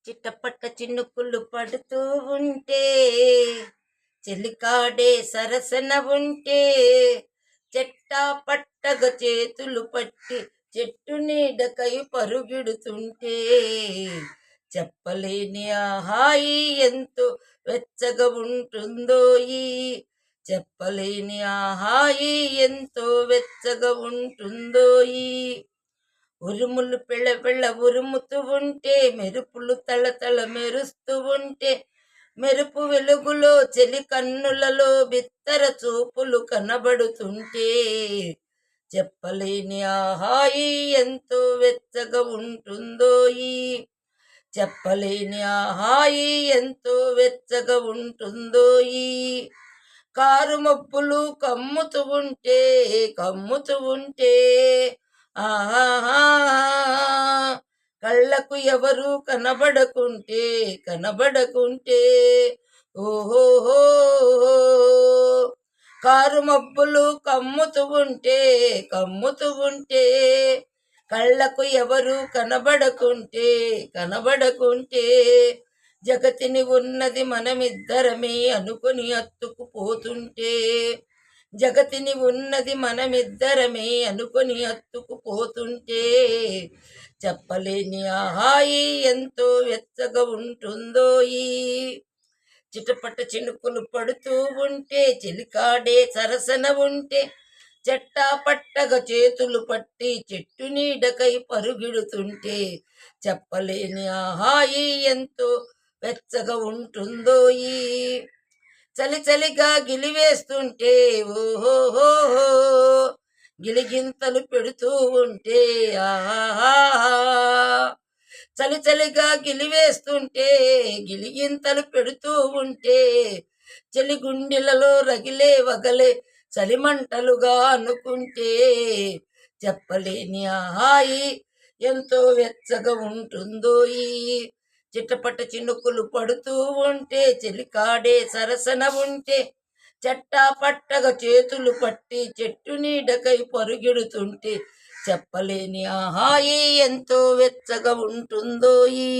చిట్టపట్ట చినుకులు పడుతూ ఉంటే చెలికాడే సరసన ఉంటే చెట్టా పట్టగ చేతులు పట్టి చెట్టు నీడకై పరుగిడుతుంటే చెప్పలేని ఆ హాయి ఎంతో వెచ్చగా ఉంటుందోయి. చెప్పలేని ఆ హాయి ఎంతో వెచ్చగా ఉంటుందోయి. ఉరుములు పెళ్ళ ఉరుముతూ ఉంటే మెరుపులు తళతళ మెరుస్తూ ఉంటే మెరుపు వెలుగులో చెలి కన్నులలో బిత్తర చూపులు కనబడుతుంటే చెప్పలేని ఆ హాయి ఎంతో వెచ్చగా ఉంటుందోయి. చెప్పలేని ఆ హాయి ఎంతో వెచ్చగా ఉంటుందోయి. కారు మబ్బులు కమ్ముతూ ఉంటే ఆహా కళ్ళకు ఎవరు కనబడకుంటే ఓహోహో. కారు మబ్బులు కమ్ముతూ ఉంటే కళ్ళకు ఎవరు కనబడకుంటే జగతిని ఉన్నది మనమిద్దరమే అనుకుని అత్తుకుపోతుంటే జగతిని ఉన్నది మనమిద్దరమే అనుకుని అత్తుకుపోతుంటే చెప్పలేని ఆ హాయి ఎంతో వెచ్చగా ఉంటుందోయి. చిటపట చినుకులు పడుతూ ఉంటే చెలికాడే సరసన ఉంటే చెట్టా పట్టగా చేతులు పట్టి చెట్టు నీడకై పరుగిడుతుంటే చెప్పలేని ఆ హాయి ఎంతో వెచ్చగా ఉంటుందోయి. చలి చలిగా గిలివేస్తుంటే ఓహోహో గిలిగింతలు పెడుతూ ఉంటే ఆహా చలి చలిగా గిలివేస్తుంటే గిలిగింతలు పెడుతూ ఉంటే చెలి గుండెలలో రగిలే వగలే చలిమంటలుగా అనుకుంటే చెప్పలేని ఆ హాయి ఎంతో వెచ్చగా ఉంటుందోయి. చిట్టపట్ట చినుకులు పడుతూ ఉంటే చెలికాడే సరసన ఉంటే చెట్టా పట్టగా చేతులు పట్టి చెట్టు నీడకై పరుగిడుతుంటే చెప్పలేని ఆ హాయి ఎంతో వెచ్చగా ఉంటుందోయి.